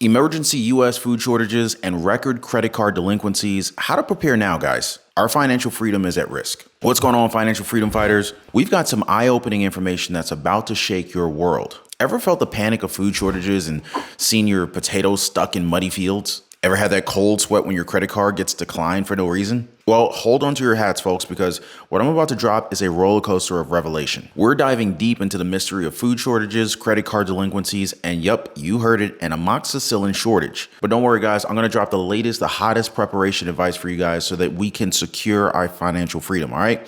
Emergency U.S. food shortages and record credit card delinquencies. How to prepare now, guys. Our financial freedom is at risk. What's going on, financial freedom fighters? We've got some eye-opening information that's about to shake your world. Ever felt the panic of food shortages and seen your potatoes stuck in muddy fields? Ever had that cold sweat when your credit card gets declined for no reason? Well, hold on to your hats, folks, because what I'm about to drop is a roller coaster of revelation. We're diving deep into the mystery of food shortages, credit card delinquencies, and yup, you heard it, an amoxicillin shortage. But don't worry, guys, I'm going to drop the latest, the hottest preparation advice for you guys so that we can secure our financial freedom, all right?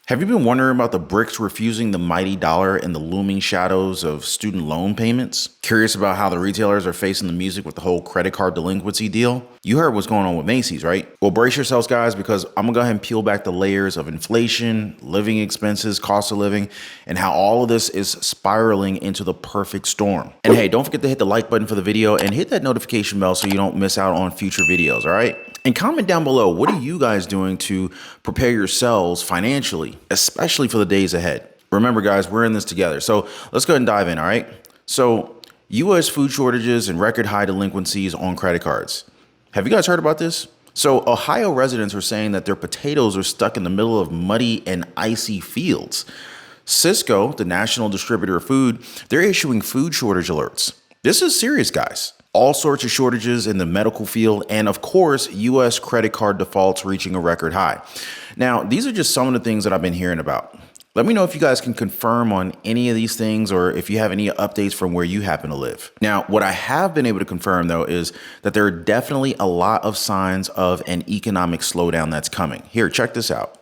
Have you been wondering about the BRICS refusing the mighty dollar and the looming shadows of student loan payments? Curious about how the retailers are facing the music with the whole credit card delinquency deal? You heard what's going on with Macy's, right? Well, brace yourselves, guys, because I'm gonna go ahead and peel back the layers of inflation, living expenses, cost of living, and how all of this is spiraling into the perfect storm. And hey, don't forget to hit the like button for the video and hit that notification bell so you don't miss out on future videos, all right? And comment down below, what are you guys doing to prepare yourselves financially, especially for the days ahead? Remember, guys, we're in this together. So let's go ahead and dive in, all right? So U.S. food shortages and record high delinquencies on credit cards. Have you guys heard about this? So Ohio residents are saying that their potatoes are stuck in the middle of muddy and icy fields. Cisco, the national distributor of food, they're issuing food shortage alerts. This is serious, guys. All sorts of shortages in the medical field, and of course, U.S. credit card defaults reaching a record high. Now, these are just some of the things that I've been hearing about. Let me know if you guys can confirm on any of these things or if you have any updates from where you happen to live. Now, what I have been able to confirm, though, is that there are definitely a lot of signs of an economic slowdown that's coming. Here, check this out.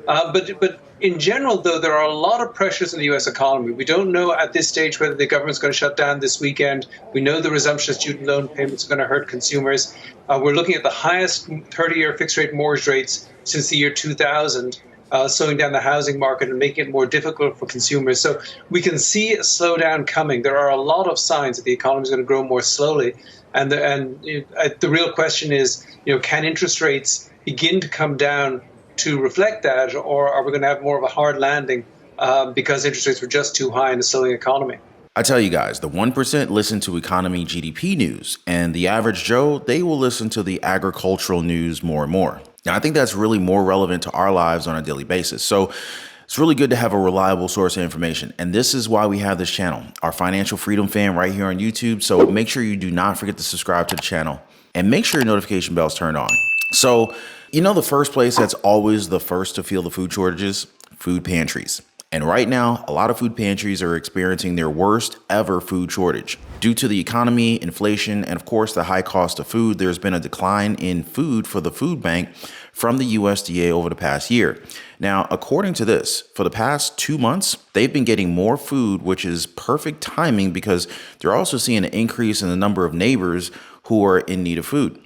But in general, though, there are a lot of pressures in the U.S. economy. We don't know at this stage whether the government's going to shut down this weekend. We know the resumption of student loan payments are going to hurt consumers. We're looking at the highest 30-year fixed-rate mortgage rates since the year 2000, slowing down the housing market and making it more difficult for consumers. So we can see a slowdown coming. There are a lot of signs that the economy is going to grow more slowly. And the real question is, can interest rates begin to come down to reflect that, or are we going to have more of a hard landing because interest rates were just too high in a slowing economy? I tell you guys, the 1% listen to economy GDP news, and the average Joe, they will listen to the agricultural news more and more. And I think that's really more relevant to our lives on a daily basis. So it's really good to have a reliable source of information. And this is why we have this channel, our Financial Freedom Fan right here on YouTube. So make sure you do not forget to subscribe to the channel and make sure your notification bell's turned on. So, the first place that's always the first to feel the food shortages, food pantries. And right now, a lot of food pantries are experiencing their worst ever food shortage. Due to the economy, inflation, and of course the high cost of food, there's been a decline in food for the food bank from the USDA over the past year. Now, according to this, for the past 2 months, they've been getting more food, which is perfect timing because they're also seeing an increase in the number of neighbors who are in need of food.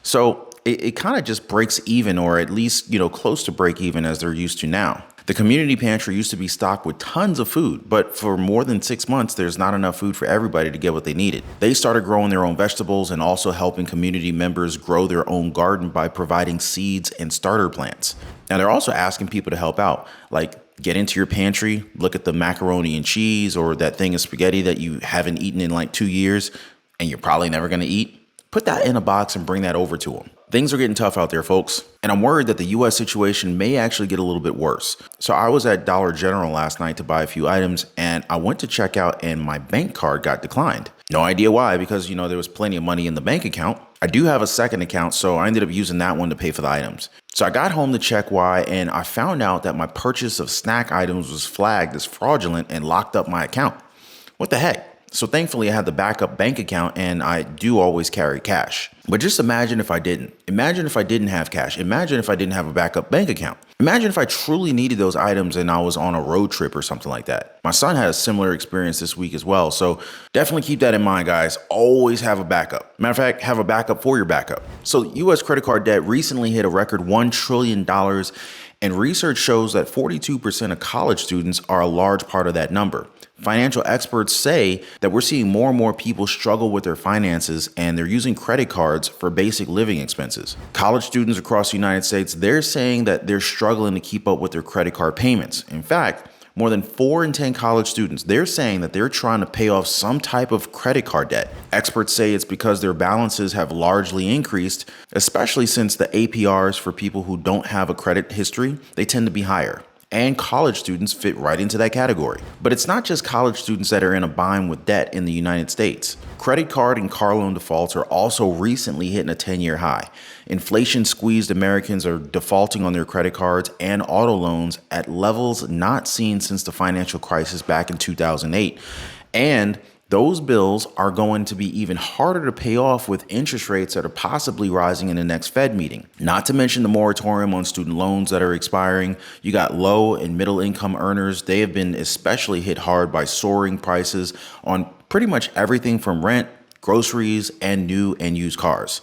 So it kind of just breaks even, or at least, close to break even as they're used to now. The community pantry used to be stocked with tons of food, but for more than 6 months, there's not enough food for everybody to get what they needed. They started growing their own vegetables and also helping community members grow their own garden by providing seeds and starter plants. Now, they're also asking people to help out, like get into your pantry, look at the macaroni and cheese or that thing of spaghetti that you haven't eaten in like 2 years and you're probably never going to eat. Put that in a box and bring that over to them. Things are getting tough out there, folks. And I'm worried that the U.S. situation may actually get a little bit worse. So I was at Dollar General last night to buy a few items, and I went to check out and my bank card got declined. No idea why, because, there was plenty of money in the bank account. I do have a second account, so I ended up using that one to pay for the items. So I got home to check why, and I found out that my purchase of snack items was flagged as fraudulent and locked up my account. What the heck? So thankfully, I had the backup bank account, and I do always carry cash. But just imagine if I didn't. Imagine if I didn't have cash. Imagine if I didn't have a backup bank account. Imagine if I truly needed those items and I was on a road trip or something like that. My son had a similar experience this week as well. So definitely keep that in mind, guys. Always have a backup. Matter of fact, have a backup for your backup. So U.S. credit card debt recently hit a record $1 trillion. And research shows that 42% of college students are a large part of that number. Financial experts say that we're seeing more and more people struggle with their finances, and they're using credit cards for basic living expenses. College students across the United States, they're saying that they're struggling to keep up with their credit card payments. In fact, More than 4 in 10 college students, they're saying that they're trying to pay off some type of credit card debt. Experts say it's because their balances have largely increased, especially since the APRs for people who don't have a credit history, they tend to be higher. And college students fit right into that category. But it's not just college students that are in a bind with debt in the United States. Credit card and car loan defaults are also recently hitting a 10-year high. Inflation squeezed Americans are defaulting on their credit cards and auto loans at levels not seen since the financial crisis back in 2008. And those bills are going to be even harder to pay off with interest rates that are possibly rising in the next Fed meeting. Not to mention the moratorium on student loans that are expiring. You got low and middle income earners. They have been especially hit hard by soaring prices on pretty much everything from rent, groceries, and new and used cars.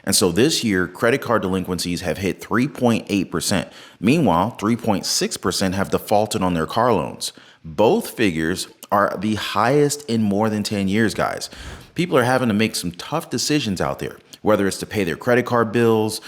And so this year, credit card delinquencies have hit 3.8%. Meanwhile, 3.6% have defaulted on their car loans. Both figures are the highest in more than 10 years, guys. People are having to make some tough decisions out there, whether it's to pay their credit card bills,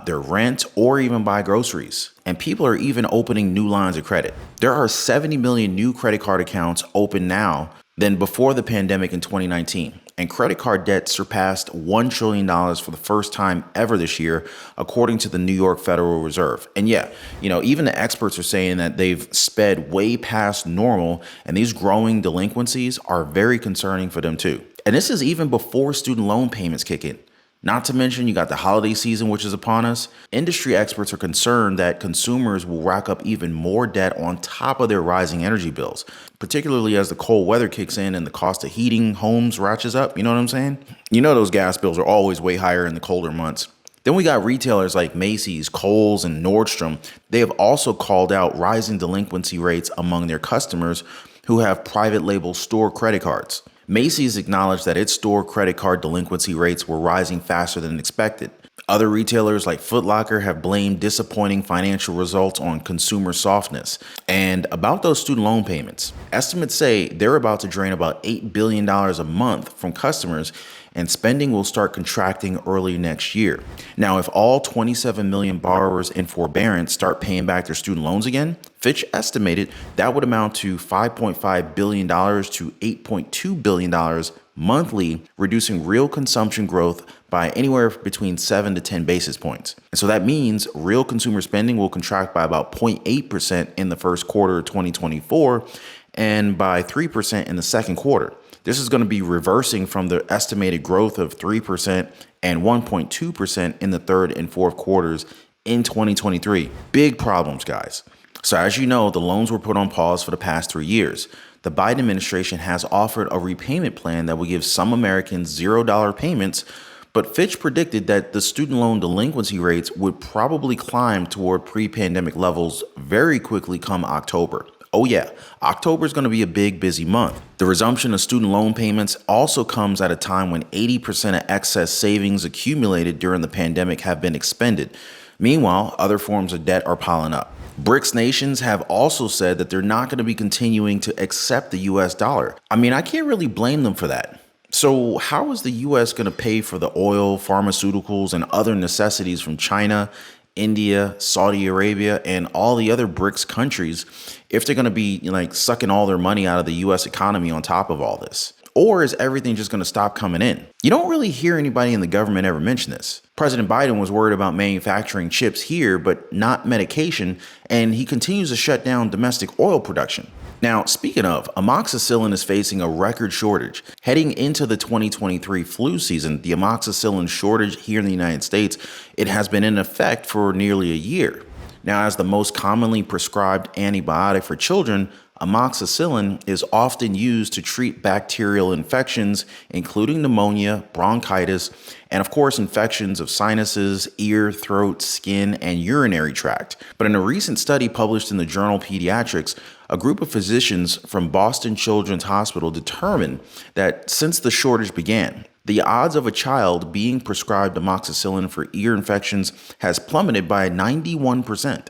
their rent, or even buy groceries. And people are even opening new lines of credit. There are 70 million new credit card accounts open now than before the pandemic in 2019. And credit card debt surpassed $1 trillion for the first time ever this year, according to the New York Federal Reserve. And yeah, even the experts are saying that they've sped way past normal, and these growing delinquencies are very concerning for them too. And this is even before student loan payments kick in. Not to mention, you got the holiday season, which is upon us. Industry experts are concerned that consumers will rack up even more debt on top of their rising energy bills, particularly as the cold weather kicks in and the cost of heating homes ratchets up. You know what I'm saying? Those gas bills are always way higher in the colder months. Then we got retailers like Macy's, Kohl's, and Nordstrom. They have also called out rising delinquency rates among their customers who have private label store credit cards. Macy's acknowledged that its store credit card delinquency rates were rising faster than expected. Other retailers like Foot Locker have blamed disappointing financial results on consumer softness. And about those student loan payments, estimates say they're about to drain about $8 billion a month from customers, and spending will start contracting early next year. Now, if all 27 million borrowers in forbearance start paying back their student loans again, Fitch estimated that would amount to $5.5 billion to $8.2 billion monthly, reducing real consumption growth by anywhere between 7 to 10 basis points. And so that means real consumer spending will contract by about 0.8% in the first quarter of 2024 and by 3% in the second quarter. This is going to be reversing from the estimated growth of 3% and 1.2% in the third and fourth quarters in 2023. Big problems, guys. So as you know, the loans were put on pause for the past 3 years. The Biden administration has offered a repayment plan that will give some Americans $0 payments, but Fitch predicted that the student loan delinquency rates would probably climb toward pre-pandemic levels very quickly come October. Oh yeah, October is going to be a big, busy month. The resumption of student loan payments also comes at a time when 80% of excess savings accumulated during the pandemic have been expended. Meanwhile, other forms of debt are piling up. BRICS nations have also said that they're not going to be continuing to accept the US dollar. I can't really blame them for that. So how is the US going to pay for the oil, pharmaceuticals, and other necessities from China, India, Saudi Arabia, and all the other BRICS countries if they're going to be sucking all their money out of the US economy on top of all this? Or is everything just going to stop coming in? You don't really hear anybody in the government ever mention this. President Biden was worried about manufacturing chips here, but not medication, and he continues to shut down domestic oil production. Now, speaking of, amoxicillin is facing a record shortage. Heading into the 2023 flu season, the amoxicillin shortage here in the United States, it has been in effect for nearly a year. Now, as the most commonly prescribed antibiotic for children, amoxicillin is often used to treat bacterial infections, including pneumonia, bronchitis, and of course, infections of sinuses, ear, throat, skin, and urinary tract. But in a recent study published in the journal Pediatrics, a group of physicians from Boston Children's Hospital determined that since the shortage began, the odds of a child being prescribed amoxicillin for ear infections has plummeted by 91%.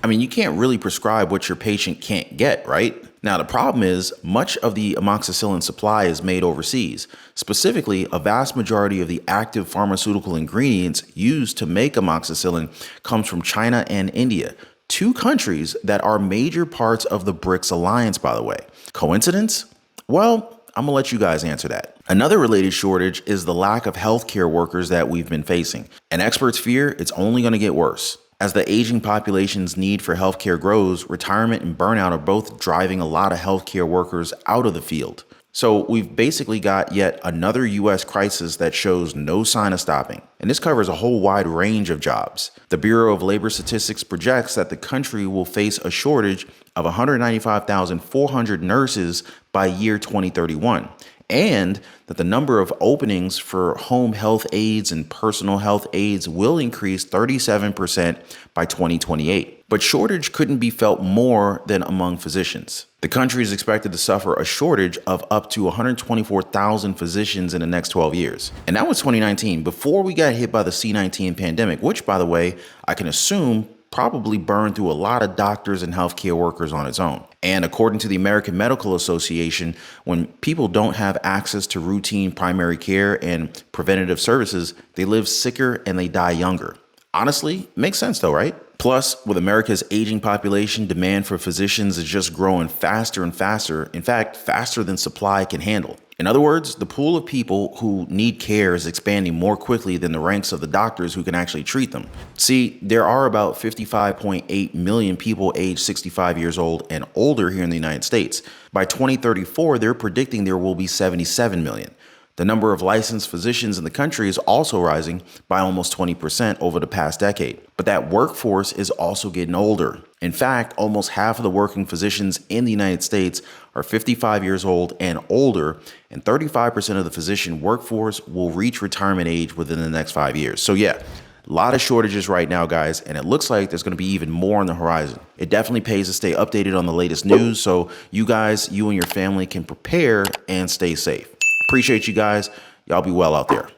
You can't really prescribe what your patient can't get, right? Now, the problem is much of the amoxicillin supply is made overseas. Specifically, a vast majority of the active pharmaceutical ingredients used to make amoxicillin comes from China and India. Two countries that are major parts of the BRICS alliance, by the way. Coincidence? Well, I'm gonna let you guys answer that. Another related shortage is the lack of healthcare workers that we've been facing, and experts fear it's only gonna get worse. As the aging population's need for healthcare grows, retirement and burnout are both driving a lot of healthcare workers out of the field. So we've basically got yet another US crisis that shows no sign of stopping. And this covers a whole wide range of jobs. The Bureau of Labor Statistics projects that the country will face a shortage of 195,400 nurses by year 2031. And that the number of openings for home health aides and personal health aides will increase 37% by 2028. But shortage couldn't be felt more than among physicians. The country is expected to suffer a shortage of up to 124,000 physicians in the next 12 years. And that was 2019, before we got hit by the C-19 pandemic, which, by the way, I can assume probably burned through a lot of doctors and healthcare workers on its own. And according to the American Medical Association, when people don't have access to routine primary care and preventative services, they live sicker and they die younger. Honestly, makes sense though, right? Plus, with America's aging population, demand for physicians is just growing faster and faster. In fact, faster than supply can handle. In other words, the pool of people who need care is expanding more quickly than the ranks of the doctors who can actually treat them. See, there are about 55.8 million people aged 65 years old and older here in the United States. By 2034, they're predicting there will be 77 million. The number of licensed physicians in the country is also rising by almost 20% over the past decade. But that workforce is also getting older. In fact, almost half of the working physicians in the United States are 55 years old and older, and 35% of the physician workforce will reach retirement age within the next 5 years. So yeah, a lot of shortages right now, guys, and it looks like there's going to be even more on the horizon. It definitely pays to stay updated on the latest news so you guys, you and your family can prepare and stay safe. Appreciate you guys. Y'all be well out there.